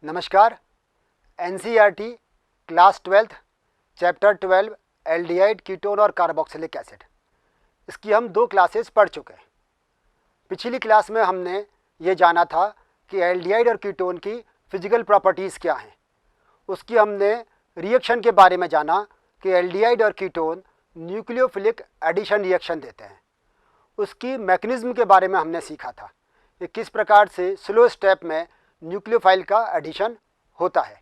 नमस्कार। NCERT class 12 chapter 12 aldehyde ketone और carboxylic acid, इसकी हम 2 क्लासेस पढ़ चुके हैं। पिछली क्लास में हमने ये जाना था कि एल्डिहाइड और कीटोन की फिजिकल प्रॉपर्टीज़ क्या हैं। उसकी हमने रिएक्शन के बारे में जाना कि एल्डिहाइड और कीटोन न्यूक्लियोफिलिक एडिशन रिएक्शन देते हैं। उसकी मैकेनिज्म के बारे में हमने सीखा था कि किस प्रकार से स्लो स्टेप में न्यूक्लियोफाइल का एडिशन होता है।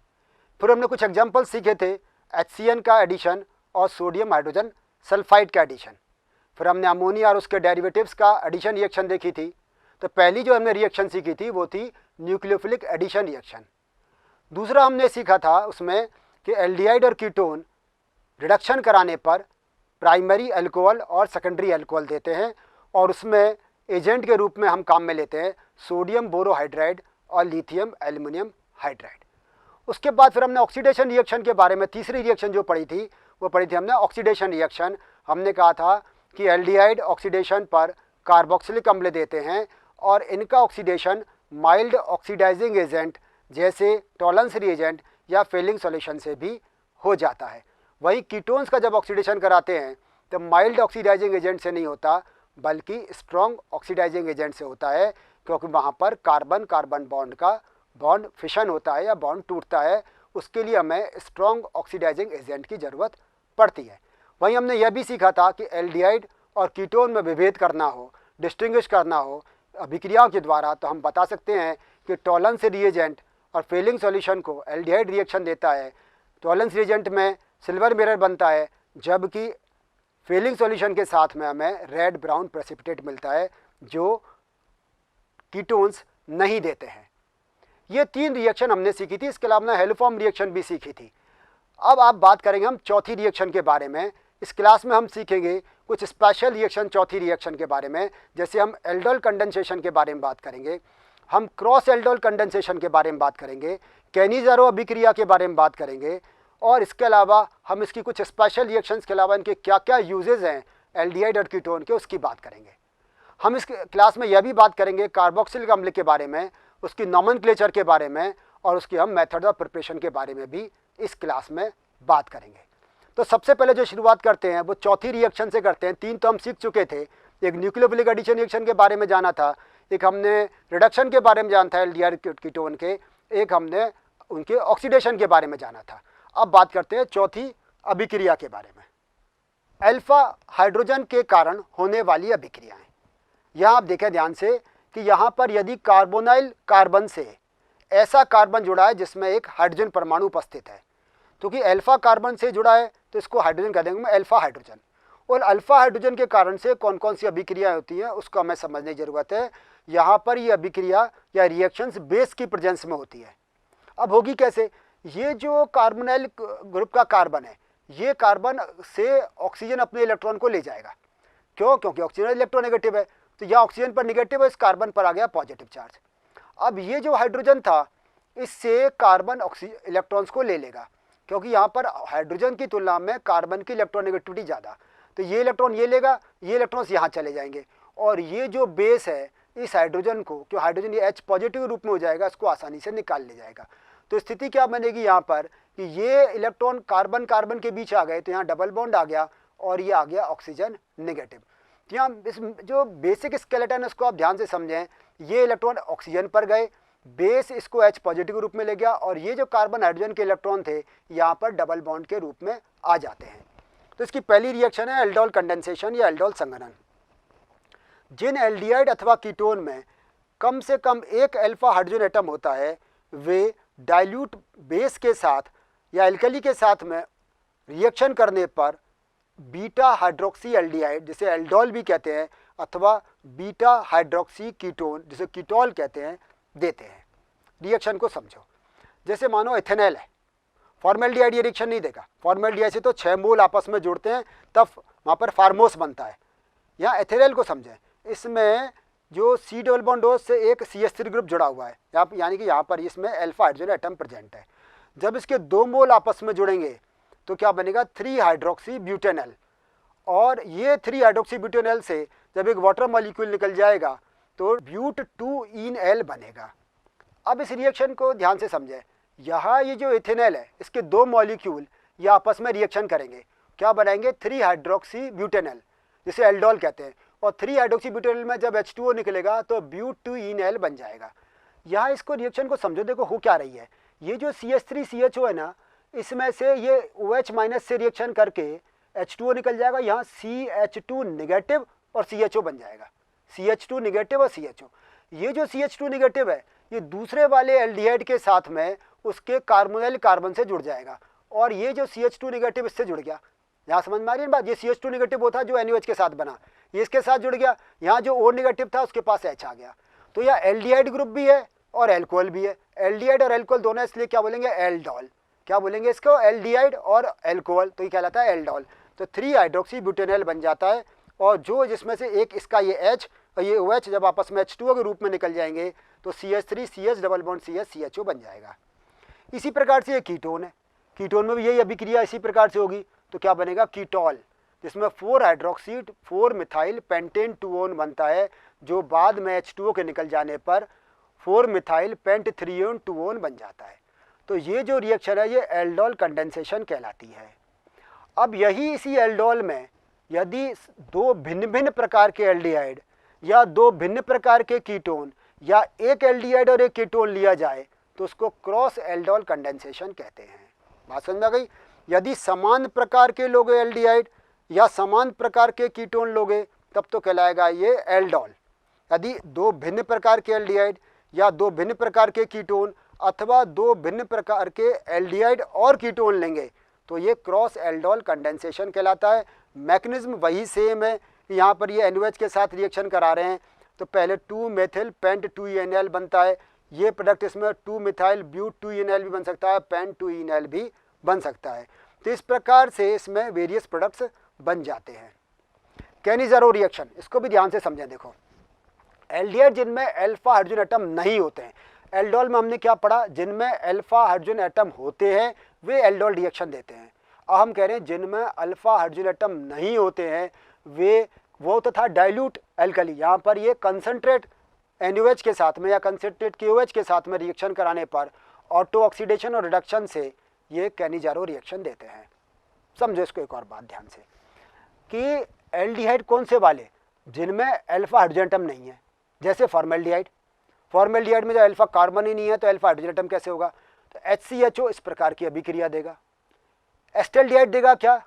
फिर हमने कुछ एग्जाम्पल सीखे थे, HCN का एडिशन और सोडियम हाइड्रोजन सल्फाइड का एडिशन। फिर हमने अमोनिया और उसके डेरिवेटिव्स का एडिशन रिएक्शन देखी थी। तो पहली जो हमने रिएक्शन सीखी थी वो थी न्यूक्लियोफिलिक एडिशन रिएक्शन। दूसरा हमने सीखा था उसमें कि एल्डिहाइड और कीटोन रिडक्शन कराने पर प्राइमरी अल्कोहल और सेकेंडरी अल्कोहल देते हैं, और उसमें एजेंट के रूप में हम काम में लेते हैं सोडियम बोरोहाइड्राइड और लिथियम एल्युमिनियम हाइड्राइड। उसके बाद फिर हमने ऑक्सीडेशन रिएक्शन के बारे में तीसरी रिएक्शन जो पढ़ी थी वो पढ़ी थी हमने ऑक्सीडेशन रिएक्शन। हमने कहा था कि एल्डिहाइड ऑक्सीडेशन पर कार्बोक्सिलिक अम्ल देते हैं और इनका ऑक्सीडेशन माइल्ड ऑक्सीडाइजिंग एजेंट जैसे टॉलरेंस रिएजेंट या फेलिंग सॉल्यूशन से भी हो जाता है। वहीं कीटोन्स का जब ऑक्सीडेशन कराते हैं तो माइल्ड ऑक्सीडाइजिंग एजेंट से नहीं होता बल्कि स्ट्रॉन्ग ऑक्सीडाइजिंग एजेंट से होता है, क्योंकि वहाँ पर कार्बन कार्बन बॉन्ड का बॉन्ड फिशन होता है या बॉन्ड टूटता है। उसके लिए हमें स्ट्रॉन्ग ऑक्सीडाइजिंग एजेंट की ज़रूरत पड़ती है। वहीं हमने यह भी सीखा था कि एल्डिहाइड और कीटोन में विभेद करना हो, डिस्टिंग्विश करना हो अभिक्रियाओं के द्वारा, तो हम बता सकते हैं कि टॉलरेंस रिएजेंट और फेलिंग सॉल्यूशन को एल्डिहाइड रिएक्शन देता है। टॉलरेंस रिएजेंट में सिल्वर मिरर बनता है, जबकि फेलिंग सॉल्यूशन के साथ में हमें रेड ब्राउन प्रेसिपिटेट मिलता है जो कीटोन्स नहीं देते हैं। ये 3 रिएक्शन हमने सीखी थी। इसके अलावा हमने हेलोफॉर्म रिएक्शन भी सीखी थी। अब आप बात करेंगे हम चौथी रिएक्शन के बारे में। इस क्लास में हम सीखेंगे कुछ स्पेशल रिएक्शन चौथी रिएक्शन के बारे में। जैसे हम एल्डोल कंडेंसेशन के बारे में बात करेंगे, हम क्रॉस एल्डोल कंडेंसेशन के बारे में बात करेंगे, कैनिज़ारो अभिक्रिया के बारे में बात करेंगे, और इसके अलावा हम इसकी कुछ स्पेशल रिएक्शंस के अलावा इनके क्या क्या यूजेज हैं एल्डिहाइड और कीटोन के, उसकी बात करेंगे। हम इस क्लास में यह भी बात करेंगे कार्बोक्सिलिक अम्ल के बारे में, उसकी नॉमेनक्लेचर के बारे में, और उसकी हम मेथड ऑफ प्रिपरेशन के बारे में भी इस क्लास में बात करेंगे। तो सबसे पहले जो शुरुआत करते हैं वो चौथी रिएक्शन से करते हैं। 3 तो हम सीख चुके थे। एक न्यूक्लियोफिलिक एडिशन रिएक्शन के बारे में जाना था, एक हमने रिडक्शन के बारे में जाना था एल्डिहाइड कीटोन के, एक हमने उनके ऑक्सीडेशन के बारे में जाना था। अब बात करते हैं चौथी अभिक्रिया के बारे में, अल्फा हाइड्रोजन के कारण होने वाली अभिक्रियाएं। यहाँ आप देखें ध्यान से कि यहाँ पर यदि कार्बोनाइल कार्बन से ऐसा कार्बन जुड़ा है जिसमें एक हाइड्रोजन परमाणु उपस्थित है, क्योंकि अल्फा कार्बन से जुड़ा है तो इसको हाइड्रोजन कह देंगे अल्फा हाइड्रोजन। और अल्फा हाइड्रोजन के कारण से कौन कौन सी अभिक्रियाएं होती हैं उसको हमें समझने की जरूरत है। यहाँ पर ये अभिक्रिया या रिएक्शंस बेस की प्रेजेंस में होती है। अब होगी कैसे, ये जो कार्बोनाइल ग्रुप का कार्बन है, ये कार्बन से ऑक्सीजन अपने इलेक्ट्रॉन को ले जाएगा। क्यों? क्योंकि ऑक्सीजन इलेक्ट्रोनेगेटिव है, तो यह ऑक्सीजन पर निगेटिव है, इस कार्बन पर आ गया पॉजिटिव चार्ज। अब ये जो हाइड्रोजन था इससे कार्बन इलेक्ट्रॉन्स को ले लेगा, क्योंकि यहाँ पर हाइड्रोजन की तुलना में कार्बन की इलेक्ट्रोनेगेटिविटी ज़्यादा, तो ये इलेक्ट्रॉन ये लेगा, ये इलेक्ट्रॉन्स यहाँ चले जाएंगे, और ये जो बेस है इस हाइड्रोजन को, क्यों हाइड्रोजन ये H पॉजिटिव रूप में हो जाएगा, इसको आसानी से निकाल ले जाएगा। तो स्थिति क्या बनेगी यहाँ पर कि ये इलेक्ट्रॉन कार्बन कार्बन के बीच आ गए, तो यहाँ डबल बॉन्ड आ गया और ये आ गया ऑक्सीजन नेगेटिव। तो यहाँ इस जो बेसिक स्केलेटन है उसको आप ध्यान से समझें। ये इलेक्ट्रॉन ऑक्सीजन पर गए, बेस इसको H पॉजिटिव रूप में ले गया, और ये जो कार्बन हाइड्रोजन के इलेक्ट्रॉन थे यहाँ पर डबल बॉन्ड के रूप में आ जाते हैं। तो इसकी पहली रिएक्शन है एल्डोल कंडेंसेशन या एल्डोल संघनन। जिन एल्डिहाइड अथवा कीटोन में कम से कम एक अल्फा हाइड्रोजन एटम होता है वे डाइल्यूट बेस के साथ या एल्कली के साथ में रिएक्शन करने पर बीटा हाइड्रोक्सी एल्डिहाइड, जिसे एल्डोल भी कहते हैं, अथवा बीटा हाइड्रोक्सी कीटोन जिसे कीटोल कहते हैं, देते हैं। रिएक्शन को समझो। जैसे मानो इथेनॉल है, फॉर्मेल्डिहाइड ये रिएक्शन नहीं देगा। फॉर्मेल्डिहाइड से तो 6 मोल आपस में जुड़ते हैं तब वहाँ पर फार्मोस बनता है। यहाँ इथेनॉल को समझें, इसमें जो C डबल बॉन्ड O से एक CH3 ग्रुप जुड़ा हुआ है, यानी कि यहाँ पर इसमें अल्फा हाइड्रोजन एटम प्रेजेंट है। जब इसके 2 मोल आपस में जुड़ेंगे तो क्या बनेगा 3 हाइड्रोक्सी ब्यूटेनॉल, और ये 3 हाइड्रोक्सी ब्यूटेनॉल से जब एक वाटर मॉलिक्यूल निकल जाएगा तो ब्यूट 2 इन L बनेगा। अब इस रिएक्शन को ध्यान से समझें। यहाँ ये जो इथेनॉल है इसके दो मॉलिक्यूल ये आपस में रिएक्शन करेंगे, क्या बनाएंगे, 3 हाइड्रोक्सी ब्यूटेनॉल, जिसे एल्डोल कहते हैं। और 3 हाइड्रोक्सी ब्यूटेनॉल में जब H2O निकलेगा तो ब्यूटीनॉल बन जाएगा। यहाँ इसको रिएक्शन को समझो, देखो हो क्या रही है। ये जो CH3CHO है ना, इसमें से ये OH माइनस से रिएक्शन करके H2O निकल जाएगा, यहाँ CH2 नेगेटिव और CHO बन जाएगा, CH2 नेगेटिव और CHO। ये जो CH2 नेगेटिव है ये दूसरे वाले एल्डिहाइड के साथ में उसके कार्बोनिल कार्बन से जुड़ जाएगा, और ये जो CH2 नेगेटिव इससे जुड़ गया। यहाँ समझ में आ रही है बात, ये CH2 नेगेटिव वो था जो NaOH के साथ बना, ये इसके साथ जुड़ गया। यहाँ जो O नेगेटिव था उसके पास H आ गया। तो यह एल्डिहाइड ग्रुप भी है और एल्कोहल भी है। एल्डिहाइड और एल्कोहल दोनों, इसलिए क्या बोलेंगे, एल्डोल। क्या बोलेंगे इसको, एल्डिहाइड और एल्कोहल, तो ये कहलाता है एल्डोल। तो 3 हाइड्रोक्सी ब्यूटेनॉल बन जाता है, और जो जिसमें से एक इसका ये H और ये OH जब आपस में H2O के रूप में निकल जाएंगे तो CH3 CH double bond CH CHO बन जाएगा। इसी प्रकार से ये कीटोन है, कीटोन में भी यही अभिक्रिया इसी प्रकार से होगी। तो क्या बनेगा, कीटोल, जिसमें 4 हाइड्रोक्सी 4 मिथाइल पेंटेन 2 बनता है, जो बाद में H2O के निकल जाने पर 4 मिथाइल पेंट 3 2 बन जाता है। तो ये जो रिएक्शन है ये एल्डोल कंडेंसेशन कहलाती है। अब यही इसी एल्डोल में यदि 2 भिन्न भिन्न प्रकार के एल्डिहाइड या 2 भिन्न प्रकार के कीटोन या एक एल्डिहाइड और एक कीटोन लिया जाए तो उसको क्रॉस एल्डोल कंडेंसेशन कहते हैं। बात समझ में आ गई। यदि समान प्रकार के लोगे एल्डिहाइड या समान प्रकार के कीटोन लोगे तब तो कहलाएगा ये एल्डोल। यदि 2 भिन्न प्रकार के एल्डिहाइड या 2 भिन्न प्रकार के कीटोन अथवा 2 भिन्न प्रकार के एल्डिहाइड और कीटोन लेंगे तो ये क्रॉस एल्डोल कंडेंसेशन कहलाता है। मैकेनिज्म वही सेम है, यहाँ पर ये NaOH के साथ रिएक्शन करा रहे हैं तो पहले 2 मेथिल पेंट 2 बनता है, ये प्रोडक्ट इसमें 2 मिथाइल ब्यूट 2 भी बन सकता है, पेंट 2 भी बन सकता है। तो इस प्रकार से इसमें वेरियस प्रोडक्ट्स बन जाते हैं। कैनिज़ारो रिएक्शन, इसको भी ध्यान से समझें। देखो एल्डिहाइड जिनमें अल्फा हाइड्रोजन एटम नहीं होते हैं, एल्डोल में हमने क्या पढ़ा, जिनमें अल्फा हाइड्रोजन एटम होते हैं वे एल्डोल रिएक्शन देते हैं। अब हम कह रहे हैं जिनमें अल्फा हाइड्रोजन एटम नहीं होते हैं वे, वो तो था डाइल्यूट एल्कली, यहाँ पर ये कंसंट्रेट NaOH के साथ में या कंसंट्रेट KOH के साथ में रिएक्शन कराने पर ऑटो ऑक्सीडेशन और रिडक्शन से ये कैनिज़ारो रिएक्शन देते हैं। समझो इसको एक और बात ध्यान से कि एल्डिहाइड कौन से वाले, जिनमें अल्फा हाइड्रोजन एटम नहीं है, जैसे फॉर्मेल्डिहाइड। फॉर्मेल्डिहाइड में जो अल्फा कार्बन ही नहीं है तो अल्फा हाइड्रोजन एटम कैसे होगा, तो HCHO इस प्रकार की अभिक्रिया देगा। एस्टेल्डिहाइड देगा क्या,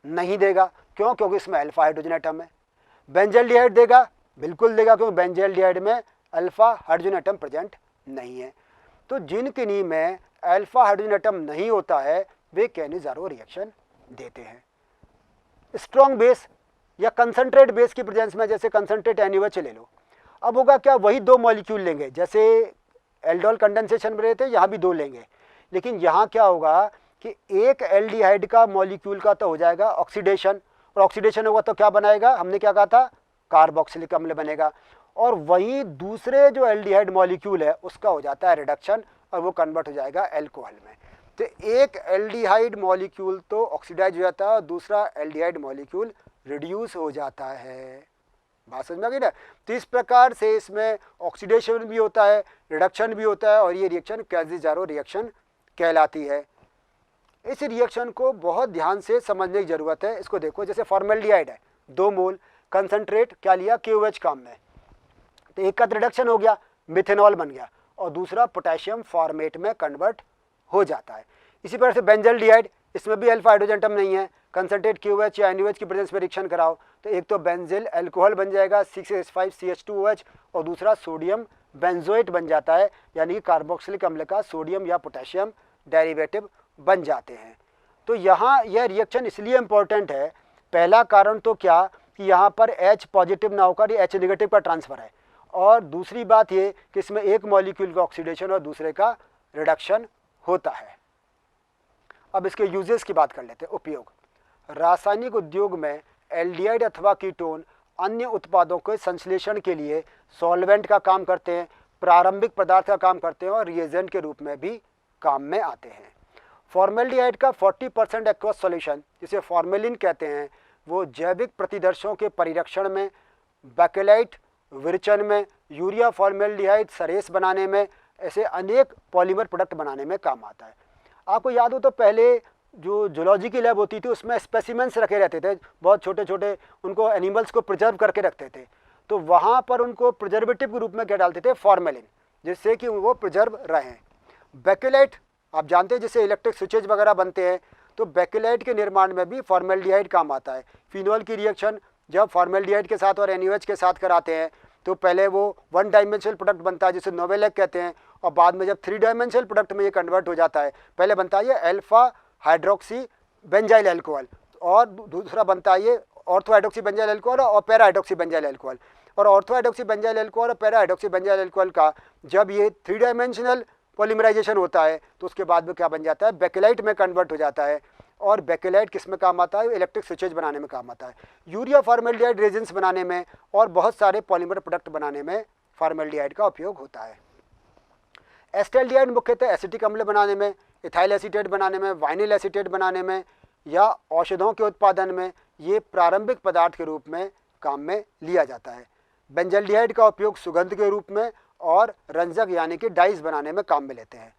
नहीं देगा, क्यों, क्योंकि इसमें अल्फा हाइड्रोजन एटम है। बेंजल्डिहाइड देगा, बिल्कुल देगा, क्योंकि बेंजल्डिहाइड में अल्फा हाइड्रोजन एटम प्रेजेंट नहीं है। तो जिन किन्हीं में अल्फा हाइड्रोजन एटम नहीं होता है वे कैनिज़ारो रिएक्शन देते हैं। स्ट्रॉन्ग बेस या कंसंट्रेट बेस की प्रेजेंस में, जैसे कंसंट्रेट NaOH ले लो, अब होगा क्या, वही 2 मॉलिक्यूल लेंगे, जैसे एल्डोल कंडेंसेशन में रहे थे यहाँ भी 2 लेंगे, लेकिन यहाँ क्या होगा कि एक एल्डिहाइड का मॉलिक्यूल का तो हो जाएगा ऑक्सीडेशन, और ऑक्सीडेशन होगा तो क्या बनाएगा, हमने क्या कहा था, कार्बोक्सिलिक अम्ल बनेगा, और वहीं दूसरे जो एल्डिहाइड मॉलिक्यूल है उसका हो जाता है रिडक्शन और वो कन्वर्ट हो जाएगा अल्कोहल में। तो एक एल्डिहाइड मॉलिक्यूल तो ऑक्सीडाइज हो जाता है और दूसरा एल्डिहाइड मॉलिक्यूल रिड्यूस हो जाता है। बात समझ में आ गई ना। तो इस प्रकार से इसमें ऑक्सीडेशन भी होता है, रिडक्शन भी होता है, और ये रिएक्शन कैनिज़ारो रिएक्शन कहलाती है। इस रिएक्शन को बहुत ध्यान से समझने की जरूरत है। इसको देखो, जैसे फॉर्मेल्डिहाइड है, 2 मोल कंसंट्रेट क्या लिया, KOH काम में, तो एक का रिडक्शन हो गया, मिथेनॉल बन गया, और दूसरा पोटेशियम फॉर्मेट में कन्वर्ट हो जाता है। इसी प्रकार से बेंजल्डिहाइड, इसमें भी अल्फा हाइड्रोजन एटम नहीं है, कंसंट्रेट KOH या NaOH की प्रेजेंस में रिएक्शन कराओ तो एक तो बेंजिल अल्कोहल बन जाएगा 6H5CH2OH, और दूसरा सोडियम बेंजोएट बन जाता है, यानी कि कार्बोक्सिलिक अम्ल का सोडियम या पोटेशियम डेरिवेटिव बन जाते हैं। तो यहाँ यह रिएक्शन इसलिए इम्पोर्टेंट है, पहला कारण तो क्या कि यहाँ पर H पॉजिटिव ना होकर ये H नेगेटिव का ट्रांसफ़र है, और दूसरी बात ये कि इसमें एक मॉलिक्यूल का ऑक्सीडेशन और दूसरे का रिडक्शन होता है। अब इसके यूजेस की बात कर लेते हैं। उपयोग, रासायनिक उद्योग में एल्डिहाइड अथवा कीटोन अन्य उत्पादों के संश्लेषण के लिए सॉल्वेंट का काम करते हैं, प्रारंभिक पदार्थ का काम करते हैं और रिएजेंट के रूप में भी काम में आते हैं। फॉर्मेल्डिहाइड का 40% एक्वस सॉल्यूशन, जिसे फॉर्मेलिन कहते हैं, वो जैविक प्रतिदर्शों के परिरक्षण में, बैकेलाइट विरचन में, यूरिया फॉर्मेल्डिहाइड सरेस बनाने में, ऐसे अनेक पॉलीमर प्रोडक्ट बनाने में काम आता है। आपको याद हो तो पहले जो जूलॉजी की लैब होती थी उसमें स्पेसिमेंस रखे रहते थे, बहुत छोटे छोटे, उनको एनिमल्स को प्रिजर्व करके रखते थे। तो वहाँ पर उनको प्रिजर्वेटिव के रूप में क्या डालते थे, फॉर्मेलिन, जिससे कि वो प्रिजर्व रहें। बेकेलाइट आप जानते हैं जिससे इलेक्ट्रिक स्विचेज वगैरह बनते हैं, तो बेकेलाइट के निर्माण में भी फॉर्मेल्डिहाइड काम आता है। फिनॉल की रिएक्शन जब फॉर्मेल्डिहाइड के साथ और NaOH के साथ कराते हैं तो पहले वो 1 डायमेंशनल प्रोडक्ट बनता है जिसे नोवेलेक कहते हैं, और बाद में जब 3 डायमेंशनल प्रोडक्ट में ये कन्वर्ट हो जाता है, पहले बनता है ये अल्फा हाइड्रोक्सी बेंजाइल अल्कोहल और दूसरा बनता है ये ऑर्थो हाइड्रोक्सी बेंजाइल अल्कोहल और पैरा हाइड्रोक्सी बेंजाइल अल्कोहल। और ऑर्थो हाइड्रोक्सी बेंजाइल अल्कोहल और पैरा हाइड्रोक्सी बेंजाइल अल्कोहल का जब ये 3 डायमेंशनल पॉलीमराइजेशन होता है तो उसके बाद में क्या बन जाता है, बेकेलाइट में कन्वर्ट हो जाता है। और बेकेलाइट किस में काम आता है, इलेक्ट्रिक स्विचेज बनाने में काम आता है, यूरिया फॉर्मेल्डिहाइड रेजिन्स बनाने में और बहुत सारे पॉलीमर प्रोडक्ट बनाने में फॉर्मेल्डिहाइड का उपयोग होता है। एस्टल्डिहाइड मुख्यतः एसिटिक अम्ल बनाने में, इथाइल एसीटेट बनाने में, वाइनिल एसीटेट बनाने में या औषधों के उत्पादन में ये प्रारंभिक पदार्थ के रूप में काम में लिया जाता है। बेंजल्डिहाइड का उपयोग सुगंध के रूप में और रंजक यानी कि डाइज बनाने में काम में लेते हैं।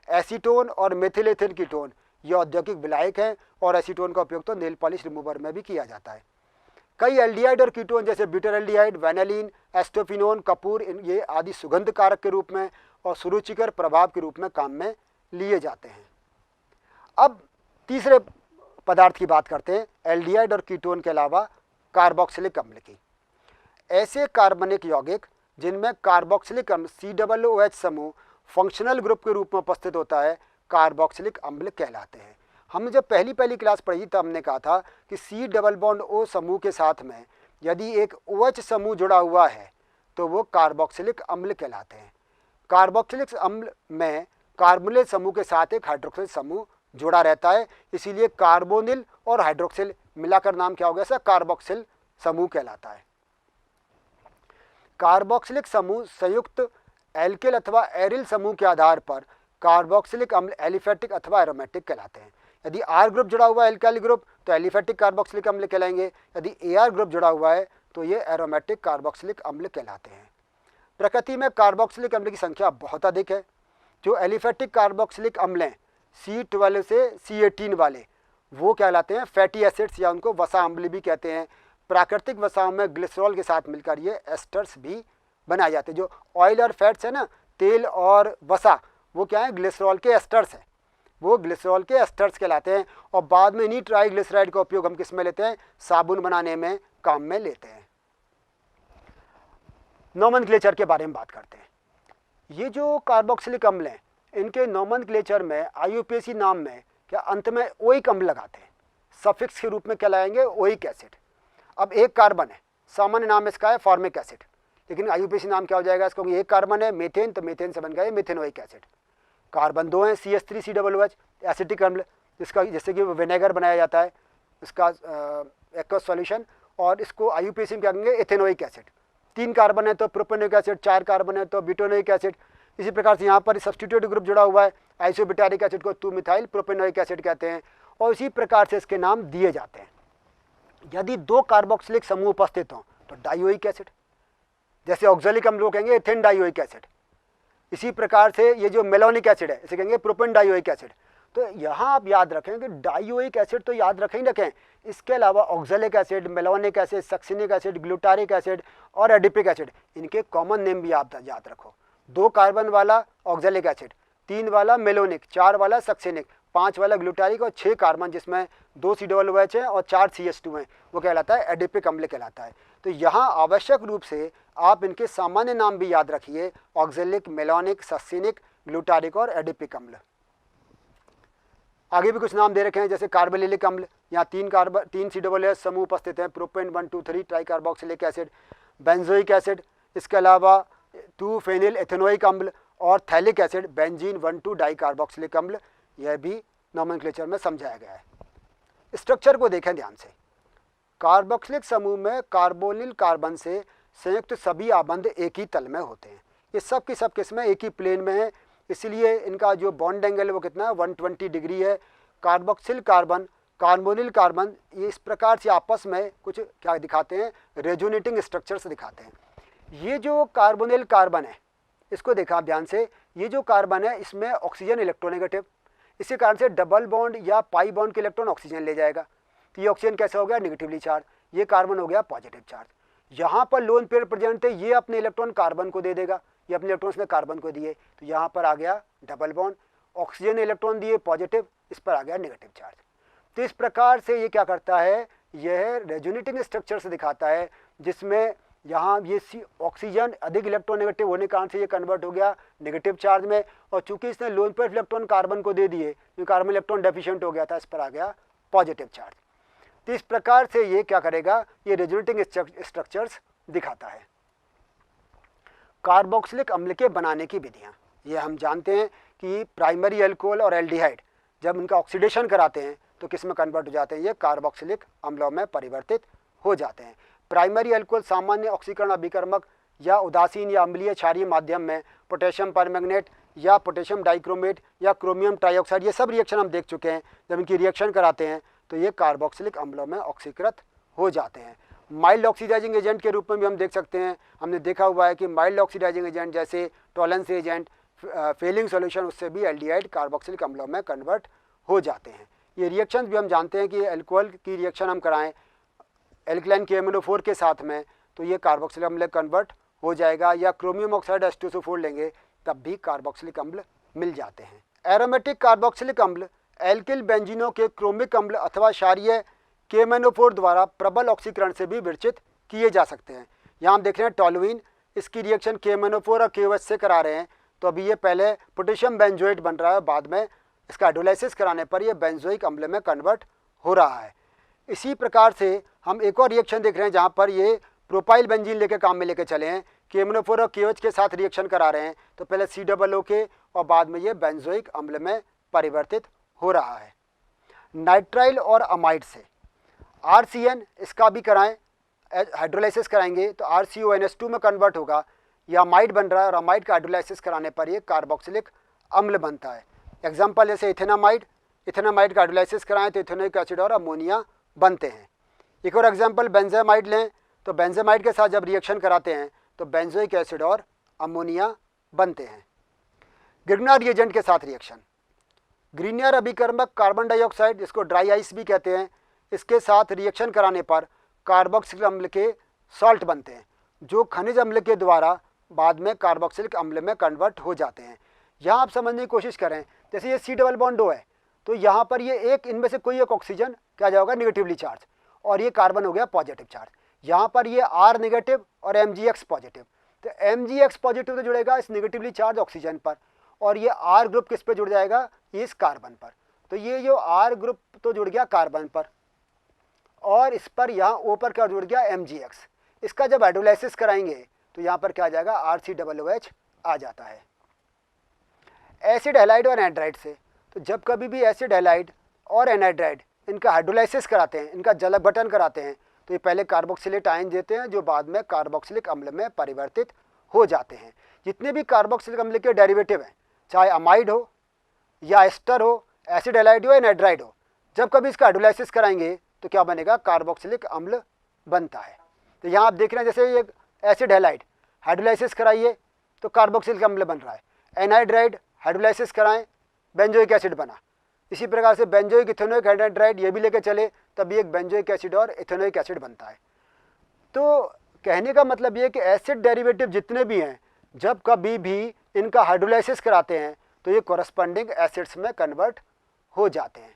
एसीटोन और मेथिल एथिल कीटोन ये औद्योगिक विलायक हैं और एसीटोन का उपयोग तो नेल पॉलिश रिमूवर में भी किया जाता है। कई एल्डिहाइड और कीटोन जैसे ब्यूटाल्डिहाइड, वैनिलीन, एस्टोफिनोन, कपूर ये आदि सुगंध कारक के रूप में और सुरुचिकर प्रभाव के रूप में काम में लिए जाते हैं। अब तीसरे पदार्थ की बात करते हैं, एल्डिहाइड और कीटोन के अलावा कार्बोक्सिलिक अम्ल की। ऐसे कार्बनिक यौगिक जिनमें कार्बोक्सिलिक अम्ल COOH समूह फंक्शनल ग्रुप के रूप में उपस्थित होता है कार्बोक्सिलिक अम्ल कहलाते हैं। हमने जब पहली क्लास पढ़ी तब हमने कहा था कि C+O समूह के साथ में यदि एक OH समूह जुड़ा हुआ है तो वो कार्बोक्सिलिक अम्ल कहलाते हैं। कार्बोक्सिलिक अम्ल में कार्बोनिल समूह के साथ एक हाइड्रोक्सिल समूह जुड़ा रहता है, इसीलिए कार्बोनिल और हाइड्रोक्सिल मिलाकर नाम क्या हो गया सर, कार्बोक्सिल समूह कहलाता है। कार्बोक्सिलिक समूह संयुक्त एल्किल अथवा एरिल समूह के आधार पर कार्बोक्सिलिक अम्ल एलिफेटिक अथवा एरोमेटिक कहलाते हैं। यदि R ग्रुप जुड़ा हुआ है एल्काइल ग्रुप तो एलिफेटिक कार्बोक्सिलिक अम्ल कहलाएंगे, यदि AR ग्रुप जुड़ा हुआ है तो ये एरोमेटिक कार्बोक्सिलिक अम्ल कहलाते हैं। प्रकृति में कार्बोक्सिलिक अम्ल की संख्या बहुत अधिक है। जो एलिफेटिक कार्बोक्सिलिक अम्ल हैं C12 से C18 वाले वो कहलाते हैं फैटी एसिड्स या उनको वसा अम्ल भी कहते हैं। प्राकृतिक वसाओं में ग्लिसरॉल के साथ मिलकर ये एस्टर्स भी बनाए जाते हैं। जो ऑयल और फैट्स है ना, तेल और वसा, वो क्या है, ग्लिसरॉल के एस्टर्स हैं, वो ग्लिसरॉल के एस्टर्स कहलाते हैं। और बाद में इन्हीं ट्राइग्लिसराइड का उपयोग हम किस में लेते हैं, साबुन बनाने में काम में लेते हैं। नोमेनक्लेचर के बारे में बात करते हैं। ये जो कार्बोक्सिलिक अम्ल हैं इनके नोमेनक्लेचर में IUPAC नाम में क्या अंत में ओइक अम्ल लगाते हैं, सफिक्स के रूप में क्या लाएंगे, ओइक एसिड। अब एक कार्बन है, सामान्य नाम इसका है फॉर्मिक एसिड, लेकिन IUPAC नाम क्या हो जाएगा इसका, एक कार्बन है मीथेन, तो मीथेन से बन गया मेथेनोइक एसिड। कार्बन 2 हैं CH3COOH एसिटिक अम्ल, जिससे कि विनेगर बनाया जाता है इसका एक्वस सॉल्यूशन, और इसको IUPAC में क्या कहेंगे, एथेनोइक एसिड। 3 कार्बन है तो प्रोपेनोइक एसिड, 4 कार्बन है तो ब्यूटेनोइक एसिड। इसी प्रकार से यहाँ पर सब्स्टिट्यूट ग्रुप जुड़ा हुआ है, आइसोब्यूटारिक एसिड को 2 मिथाइल प्रोपेनोइक एसिड कहते हैं, और इसी प्रकार से इसके नाम दिए जाते हैं। यदि 2 कार्बोक्सिलिक समूह उपस्थित हों तो डाइओइक एसिड, जैसे ऑक्जेलिक अम्ल को कहेंगे एथेन डाइओइक एसिड। इसी प्रकार से ये जो मेलोनिक एसिड है इसे कहेंगे प्रोपेन डाइओइक एसिड। तो यहाँ आप याद रखें कि डाइओइक एसिड तो याद रखें ही रखें, इसके अलावा oxalic acid, malonic acid, succinic acid, glutaric acid और एडिपिक एसिड, इनके कॉमन नेम भी आप याद रखो। 2 कार्बन वाला ऑक्जेलिक एसिड, 3 वाला मेलोनिक, 4 वाला सक्सिनिक, 5 वाला ग्लूटारिक और 6 कार्बन जिसमें 2 COOH है और 4 CH2 हैं, वो कहलाता है एडिपिक अम्ल कहलाता है। तो यहाँ आवश्यक रूप से आप इनके सामान्य नाम भी याद रखिए, ऑक्जेलिक, मेलोनिक, सक्सिनिक, ग्लूटारिक और एडिपिक अम्ल। आगे भी कुछ नाम दे रखे हैं जैसे कार्बोलिलिक अम्ल, यहाँ 3 COOH समूह उपस्थित हैं, propane 1 2 3 tricarboxylic acid, benzoic acid, इसके अलावा 2 फेनिल एथेनोइक अम्ल और थैलिक एसिड, बेंजीन 1 2 डाइकार्बोक्सिलिक अम्ल, यह भी नोमेनक्लेचर में समझाया गया है। स्ट्रक्चर को देखें ध्यान से। कार्बोक्सिलिक समूह में कार्बोनिल कार्बन से संयुक्त सभी आबंध एक ही तल में होते हैं। ये सब की सब किस्में एक ही प्लेन में है, इसलिए इनका जो बॉन्ड एंगल है वो कितना है, 120 डिग्री है। कार्बोक्सिल कार्बन, कार्बोनिल कार्बन ये इस प्रकार से आपस में कुछ क्या दिखाते हैं, रेजोनेटिंग स्ट्रक्चर्स दिखाते हैं। ये जो कार्बोनिल कार्बन है इसको देखा ध्यान से, ये जो कार्बन है इसमें ऑक्सीजन इलेक्ट्रोनेगेटिव, इसी कारण से डबल बॉन्ड या पाई बॉन्ड के इलेक्ट्रॉन ऑक्सीजन ले जाएगा, तो ये ऑक्सीजन कैसा हो गया नेगेटिवली चार्ज, ये कार्बन हो गया पॉजिटिव चार्ज। यहाँ पर लोन पेयर प्रेजेंट थे, ये अपने इलेक्ट्रॉन कार्बन को दे देगा, ये अपने इलेक्ट्रॉन ने कार्बन को दिए, तो यहाँ पर आ गया डबल बॉन्ड, ऑक्सीजन इलेक्ट्रॉन दिए पॉजिटिव, इस पर आ गया नेगेटिव चार्ज। तो इस प्रकार से ये क्या करता है, यह रेजोनेटिंग स्ट्रक्चर से दिखाता है, जिसमें यहाँ ये ऑक्सीजन अधिक इलेक्ट्रोनेगेटिव होने के कारण से ये कन्वर्ट हो गया नेगेटिव चार्ज में, और चूंकि इसने लोन पेयर इलेक्ट्रॉन कार्बन को दे दिए, जो कार्बन इलेक्ट्रॉन डेफिशिएंट हो गया था, इस पर आ गया पॉजिटिव चार्ज। तो इस प्रकार से ये क्या करेगा, ये रेजोनेटिंग स्ट्रक्चर्स दिखाता है। कार्बोक्सिलिक अम्ल के बनाने की विधियाँ, ये हम जानते हैं कि प्राइमरी अल्कोहल और एल्डिहाइड जब इनका ऑक्सीडेशन कराते हैं तो किस में कन्वर्ट हो जाते हैं, ये कार्बोक्सिलिक अम्लों में परिवर्तित हो जाते हैं। प्राइमरी अल्कोहल सामान्य ऑक्सीकरण अभिकर्मक या उदासीन या अम्लीय क्षारीय माध्यम में पोटेशियम परमैंगनेट या पोटेशियम डाइक्रोमेट या क्रोमियम ट्राइऑक्साइड, ये सब रिएक्शन हम देख चुके हैं, जब इनकी रिएक्शन कराते हैं तो ये कार्बोक्सिलिक अम्लों में ऑक्सीकृत हो जाते हैं। माइल्ड ऑक्सीडाइजिंग एजेंट के रूप में भी हम देख सकते हैं, हमने देखा हुआ है कि माइल्ड ऑक्सीडाइजिंग एजेंट जैसे टॉलेंस एजेंट, फेलिंग सॉल्यूशन, उससे भी एल्डिहाइड कार्बोक्सिलिक अम्लों में कन्वर्ट हो जाते हैं। ये रिएक्शन भी हम जानते हैं कि अल्कोहल की रिएक्शन हम कराएं एल्कलाइन KMnO4 के साथ में, तो ये कार्बोक्सिलिक अम्ल कन्वर्ट हो जाएगा, या क्रोमियम ऑक्साइड H2SO4 लेंगे तब भी कार्बोक्सिलिक अम्ल मिल जाते हैं। एरोमेटिक कार्बोक्सिलिक अम्ल एल्किल बेंजीनों के क्रोमिक अम्ल अथवा क्षारीय KMnO4 द्वारा प्रबल ऑक्सीकरण से भी विरचित किए जा सकते हैं। यहाँ हम देख रहे हैं टॉलुइन, इसकी रिएक्शन KMnO4 और KOH से करा रहे हैं, तो अभी ये पहले पोटेशियम बेंजोएट बन रहा है, बाद में इसका हाइड्रोलाइसिस कराने पर ये बेंजोइक अम्ल में कन्वर्ट हो रहा है। इसी प्रकार से हम एक और रिएक्शन देख रहे हैं जहाँ पर ये प्रोपाइल बेंजीन लेके काम में लेके चले हैं, KMnO4 और KOH के साथ रिएक्शन करा रहे हैं, तो पहले COO और बाद में ये बेंजोइक अम्ल में परिवर्तित हो रहा है। नाइट्राइल और अमाइड से RCN, इसका भी कराएं, हाइड्रोलाइसिस कराएंगे तो RCONS2 में कन्वर्ट होगा, या अमाइड बन रहा है, और अमाइड का हाइड्रोलाइसिस कराने पर ये कार्बोक्सिलिक अम्ल बनता है। एग्जाम्पल जैसे इथेनामाइड का हाइड्रोलाइसिस कराएं तो इथेनोइक एसिड और अमोनिया बनते हैं। एक और एग्जाम्पल बेंजामाइड लें, तो बेंजामाइड के साथ जब रिएक्शन कराते हैं तो बेंजोइक एसिड और अमोनिया बनते हैं। ग्रिग्नार रिएजेंट के साथ रिएक्शन, ग्रीनियर अभिकर्मक कार्बन डाइऑक्साइड, जिसको ड्राई आइस भी कहते हैं, इसके साथ रिएक्शन कराने पर कार्बोक्सिलिक अम्ल के सॉल्ट बनते हैं, जो खनिज अम्ल के द्वारा बाद में कार्बोक्सिलिक अम्ल में कन्वर्ट हो जाते हैं। यहाँ आप समझने की कोशिश करें, जैसे ये C+O है, तो यहाँ पर ये एक, इनमें से कोई एक ऑक्सीजन क्या जाएगा नेगेटिवली चार्ज, और ये कार्बन हो गया पॉजिटिव चार्ज। यहाँ पर ये R नेगेटिव और MgX पॉजिटिव, तो MgX पॉजिटिव तो जुड़ेगा इस नेगेटिवली चार्ज ऑक्सीजन पर, और ये R ग्रुप किस पे जुड़ जाएगा, इस कार्बन पर। तो ये जो R ग्रुप तो जुड़ गया कार्बन पर, और इस पर यहाँ O पर क्या जुड़ गया MgX। इसका जब हाइड्रोलाइसिस कराएंगे तो यहाँ पर क्या आ जाएगा RCOOH आ जाता है। एसिड हैलाइड और एनहाइड्राइड से, तो जब कभी भी एसिड हैलाइड और एनहाइड्राइड इनका हाइड्रोलाइसिस कराते हैं, इनका जल अपघटन कराते हैं, तो ये पहले कार्बोक्सिलेट आयन देते हैं, जो बाद में कार्बोक्सिलिक अम्ल में परिवर्तित हो जाते हैं। जितने भी कार्बोक्सिलिक अम्ल के डेरिवेटिव हैं, चाहे अमाइड हो या एस्टर हो, एसिड हैलाइड हो या एनहाइड्राइड हो, जब कभी इसका हाइड्रोलाइसिस कराएंगे तो क्या बनेगा, कार्बोक्सिलिक अम्ल बनता है। तो यहाँ आप देख रहे हैं, जैसे ये एसिड हैलाइड हाइड्रोलाइसिस कराइए तो कार्बोक्सिलिक अम्ल बन रहा है, एनहाइड्राइड हाइड्रोलाइसिस कराएं बेंजोइक एसिड बना। इसी प्रकार से बेंजोइक इथेनोइक एनहाइड्राइड ये भी लेके चले तभी एक बेंजोइक एसिड और इथेनोइक एसिड बनता है। तो कहने का मतलब ये कि एसिड डेरिवेटिव जितने भी हैं, जब कभी भी इनका हाइड्रोलाइसिस कराते हैं तो ये कॉरस्पॉन्डिंग एसिड्स में कन्वर्ट हो जाते हैं।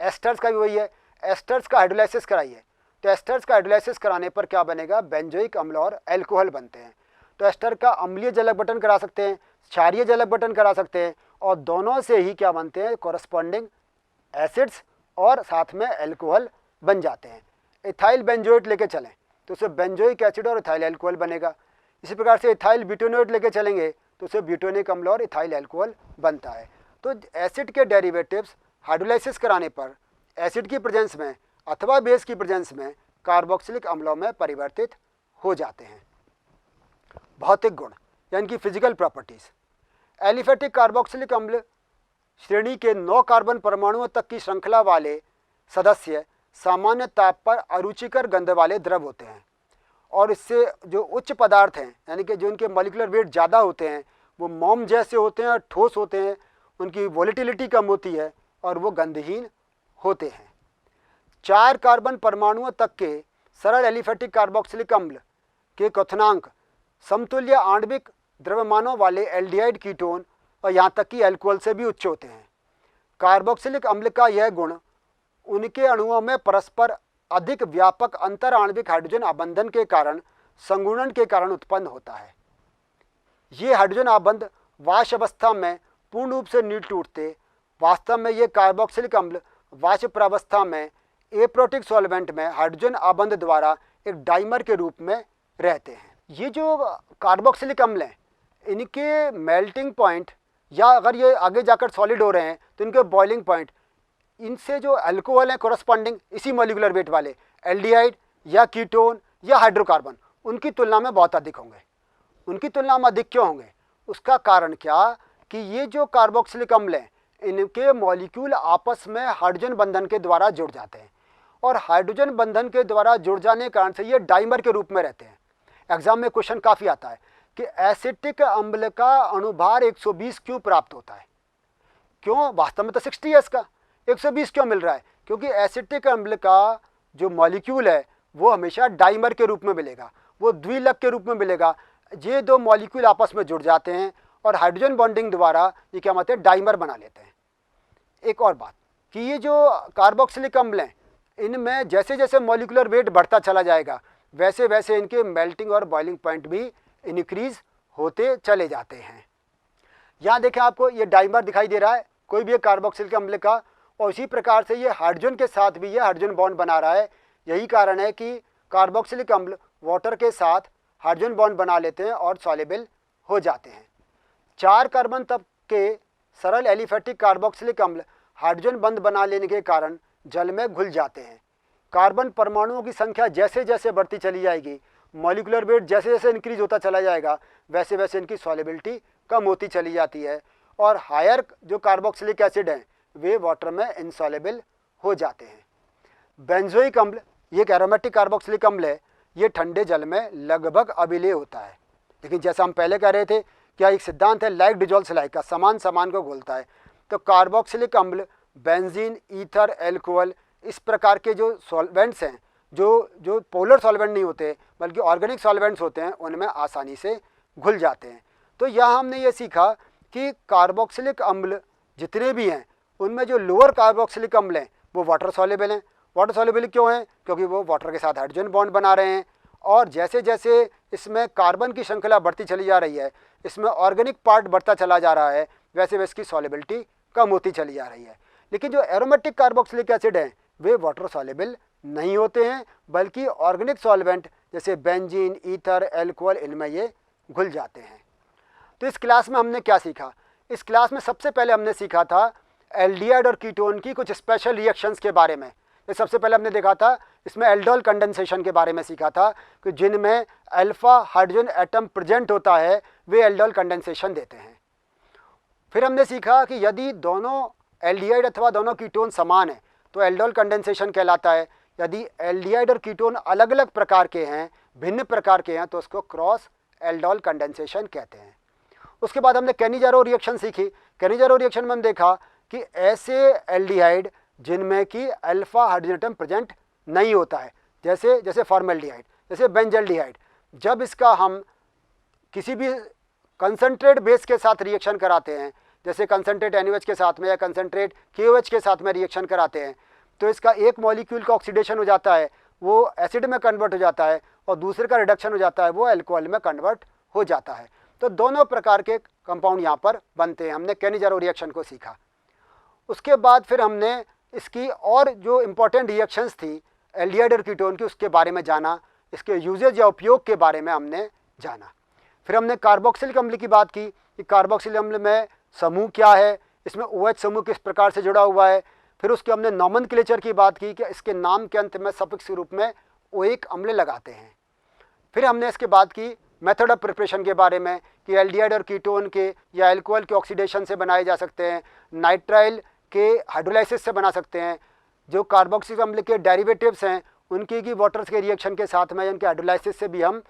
एस्टर्स का भी वही है, एस्टर्स का हाइड्रोलाइसिस कराइए तो एस्टर्स का हाइड्रोलाइसिस कराने पर क्या बनेगा, बेंजोइक अम्ल और एल्कोहल बनते हैं। तो एस्टर का अम्लीय जल अपघटन करा सकते हैं, क्षारीय जल अपघटन करा सकते हैं, और दोनों से ही क्या बनते हैं, कॉरस्पॉन्डिंग एसिड्स और साथ में एल्कोहल बन जाते हैं। इथाइल बेंजोएट लेके चलें तो उससे बेंजोइक एसिड और इथाइल एल्कोहल बनेगा। इसी प्रकार से इथाइल ब्यूटेनोएट लेके चलेंगे तो उससे ब्यूटेनिक अम्ल और इथाइल एल्कोहल बनता है। तो एसिड के डेरिवेटिव्स हाइड्रोलाइसिस कराने पर एसिड की प्रेजेंस में अथवा बेस की प्रेजेंस में कार्बोक्सिलिक अम्लों में परिवर्तित हो जाते हैं। भौतिक गुण यानी कि फिजिकल प्रॉपर्टीज, एलिफेटिक कार्बोक्सिलिक अम्ल श्रेणी के 9 कार्बन परमाणुओं तक की श्रृंखला वाले सदस्य सामान्य ताप पर अरुचिकर गंध वाले द्रव होते हैं, और इससे जो उच्च पदार्थ हैं यानी कि जो उनके मॉलिक्यूलर वेट ज़्यादा होते हैं वो मोम जैसे होते हैं और ठोस होते हैं, उनकी वोलेटिलिटी कम होती है और वो गंधहीन होते हैं। 4 कार्बन परमाणुओं तक के सरल एलिफेटिक कार्बोक्सिलिक अम्ल के क्वथनांक समतुल्य आणविक द्रव्यमानों वाले एल्डिहाइड कीटोन और यहाँ तक कि एल्कोहल से भी उच्च होते हैं। कार्बोक्सिलिक अम्ल का यह गुण उनके अणुओं में परस्पर अधिक व्यापक अंतर आणविक हाइड्रोजन आबंधन के कारण संगुणन के कारण उत्पन्न होता है। ये हाइड्रोजन आबंध वाष्प अवस्था में पूर्ण रूप से नहीं टूटते। वास्तव में ये कार्बोक्सिलिक अम्ल वाष्प प्रावस्था में एप्रोटिक सॉल्वेंट में हाइड्रोजन आबंध द्वारा एक डाइमर के रूप में रहते हैं। ये जो कार्बोक्सिलिक अम्ल हैं, इनके मेल्टिंग पॉइंट या अगर ये आगे जाकर सॉलिड हो रहे हैं तो इनके बॉइलिंग पॉइंट इनसे जो अल्कोहल हैं कोरस्पॉन्डिंग इसी मॉलिक्यूलर वेट वाले एल्डिहाइड या कीटोन या हाइड्रोकार्बन उनकी तुलना में बहुत अधिक होंगे। उनकी तुलना में अधिक क्यों होंगे? उसका कारण क्या कि ये जो कार्बोक्सिलिक अम्ल हैं, इनके मॉलिक्यूल आपस में हाइड्रोजन बंधन के द्वारा जुड़ जाते हैं और हाइड्रोजन बंधन के द्वारा जुड़ जाने के कारण से ये डाइमर के रूप में रहते हैं। एग्जाम में क्वेश्चन काफ़ी आता है कि एसिटिक अम्ल का अणुभार 120 क्यों प्राप्त होता है? क्यों? वास्तव में तो 60 है, इसका 120 क्यों मिल रहा है? क्योंकि एसिटिक अम्ल का जो मॉलिक्यूल है वो हमेशा डाइमर के रूप में मिलेगा, वो द्विलक के रूप में मिलेगा। ये दो मॉलिक्यूल आपस में जुड़ जाते हैं और हाइड्रोजन बॉन्डिंग द्वारा ये क्या होते हैं, डाइमर बना लेते हैं। एक और बात कि ये जो कार्बोक्सिलिक अम्ल हैं, इनमें जैसे जैसे मॉलिक्यूलर वेट बढ़ता चला जाएगा वैसे वैसे इनके मेल्टिंग और बॉइलिंग पॉइंट भी इंक्रीज होते चले जाते हैं। यहाँ देखें, आपको ये डाइमर दिखाई दे रहा है कोई भी एक कार्बोक्सिलिक अम्ल का, और इसी प्रकार से ये हाइड्रोजन के साथ भी ये हाइड्रोजन बॉन्ड बना रहा है। यही कारण है कि कार्बोक्सिलिक अम्ल वाटर के साथ हाइड्रोजन बॉन्ड बना लेते हैं और सॉल्युबल हो जाते हैं। 4 कार्बन तक के सरल एलिफेटिक कार्बोक्सिलिक अम्ल हाइड्रोजन बंध बना लेने के कारण जल में घुल जाते हैं। कार्बन परमाणुओं की संख्या जैसे जैसे बढ़ती चली जाएगी, मॉलिक्यूलर वेट जैसे जैसे इंक्रीज होता चला जाएगा, वैसे वैसे इनकी सॉल्युबिलिटी कम होती चली जाती है और हायर जो कार्बोक्सिलिक एसिड हैं वे वाटर में इनसॉल्युबल हो जाते हैं। बेंजोइक अम्ल ये एक एरोमेटिक कार्बोक्सिलिक अम्ल है। ये ठंडे जल में लगभग अविलेय होता है, लेकिन जैसा हम पहले कह रहे थे, क्या एक सिद्धांत है लाइक डिजोल्व्स लाइक का, समान समान को घोलता है। तो कार्बोक्सिलिक अम्ल बेंजीन, ईथर, एल्कोहल इस प्रकार के जो सॉल्वेंट्स हैं, जो पोलर सॉल्वेंट नहीं होते बल्कि ऑर्गेनिक सॉल्वेंट्स होते हैं, उनमें आसानी से घुल जाते हैं। तो यहाँ हमने ये सीखा कि कार्बोक्सिलिक अम्ल जितने भी हैं उनमें जो लोअर कार्बोक्सिलिक अम्ल हैं वो वाटर सॉल्युबल हैं। वाटर सॉल्युबल क्यों है? क्योंकि वो वाटर के साथ हाइड्रोजन बॉन्ड बना रहे हैं और जैसे जैसे इसमें कार्बन की श्रृंखला बढ़ती चली जा रही है, इसमें ऑर्गेनिक पार्ट बढ़ता चला जा रहा है, वैसे वैसे इसकी सॉल्युबिलिटी कम होती चली जा रही है। लेकिन जो एरोमेटिक कार्बोक्सिलिक एसिड हैं वे वाटर सॉल्युबल नहीं होते हैं, बल्कि ऑर्गेनिक सॉल्वेंट जैसे बेंजीन, ईथर, एल्कोहल इनमें ये घुल जाते हैं। तो इस क्लास में हमने क्या सीखा? इस क्लास में सबसे पहले हमने सीखा था एल्डिहाइड और कीटोन की कुछ स्पेशल रिएक्शंस के बारे में। ये सबसे पहले हमने देखा था, इसमें एल्डोल कंडेंसेशन के बारे में सीखा था कि जिनमें अल्फा हाइड्रोजन एटम प्रेजेंट होता है वे एल्डोल कंडेंसेशन देते हैं। फिर हमने सीखा कि यदि दोनों एल्डिहाइड अथवा दोनों कीटोन समान हैं तो एल्डोल कंडेंसेशन कहलाता है। यदि एल्डिहाइड और कीटोन अलग अलग प्रकार के हैं, भिन्न प्रकार के हैं, तो उसको क्रॉस एल्डोल कंडेंसेशन कहते हैं। उसके बाद हमने कैनिजारो रिएक्शन सीखी। कैनिजारो रिएक्शन में हम देखा कि ऐसे एल्डिहाइड जिनमें कि अल्फा हाइड्रोजन एटम प्रेजेंट नहीं होता है, जैसे फॉर्मेल्डिहाइड, जैसे बेंजल्डिहाइड, जब इसका हम किसी भी कंसनट्रेट बेस के साथ रिएक्शन कराते हैं, जैसे कंसनट्रेट NaOH के साथ में या कंसनट्रेट KOH के साथ में रिएक्शन कराते हैं, तो इसका एक मॉलिक्यूल का ऑक्सीडेशन हो जाता है, वो एसिड में कन्वर्ट हो जाता है, और दूसरे का रिडक्शन हो जाता है, वो अल्कोहल में कन्वर्ट हो जाता है। तो दोनों प्रकार के कंपाउंड यहाँ पर बनते हैं। हमने कैनिजारो रिएक्शन को सीखा। उसके बाद फिर हमने इसकी और जो इम्पोर्टेंट रिएक्शंस थी एल्डिहाइड और कीटोन की, उसके बारे में जाना, इसके यूजेज या उपयोग के बारे में हमने जाना। फिर हमने कार्बोक्सिलिक अम्ल की बात की कि कार्बोक्सिलिक अम्ल में समूह क्या है, इसमें OH समूह किस प्रकार से जुड़ा हुआ है। फिर उसके हमने नॉमेनक्लेचर की बात की कि इसके नाम के अंत में सफिक्स के रूप में ओइक अम्ल लगाते हैं। फिर हमने इसके बाद की मेथड ऑफ प्रिपरेशन के बारे में कि एल्डिहाइड और कीटोन के या अल्कोहल के ऑक्सीडेशन से बनाए जा सकते हैं, नाइट्राइल के हाइड्रोलाइसिस से बना सकते हैं, जो कार्बोक्सिलिक अम्ल के डेरिवेटिव्स हैं उनकी की वाटर्स के रिएक्शन के साथ में उनके हाइड्रोलाइसिस से भी हम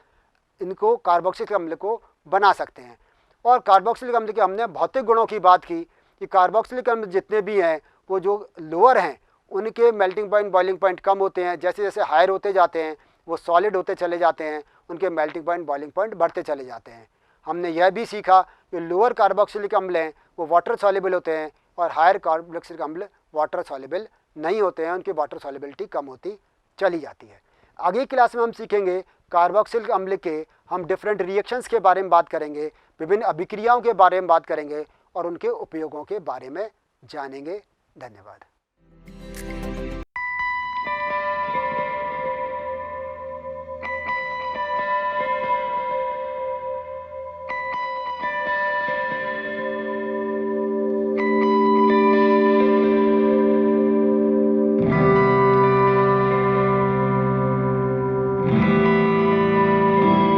इनको कार्बोक्सिलिक अम्ल को बना सकते हैं। और कार्बोक्सिलिक अम्ल के हमने भौतिक गुणों की बात की कि कार्बोक्सिलिक अम्ल जितने भी हैं वो जो लोअर हैं उनके मेल्टिंग पॉइंट बॉइलिंग पॉइंट कम होते हैं, जैसे जैसे हायर होते जाते हैं वो सॉलिड होते चले जाते हैं, उनके मेल्टिंग पॉइंट बॉइलिंग पॉइंट बढ़ते चले जाते हैं। हमने यह भी सीखा कि लोअर कार्बोक्सिलिक अम्ल हैं वो वाटर सॉल्युबल होते हैं और हायर कार्बोक्सिलिक अम्ल वाटर सॉल्युबल नहीं होते हैं, उनकी वाटर सॉल्युबिलिटी कम होती चली जाती है। आगे क्लास में हम सीखेंगे कार्बोक्सिलिक अम्ल के हम डिफरेंट रिएक्शंस के बारे में बात करेंगे, विभिन्न अभिक्रियाओं के बारे में बात करेंगे और उनके उपयोगों के बारे में जानेंगे। धन्यवाद।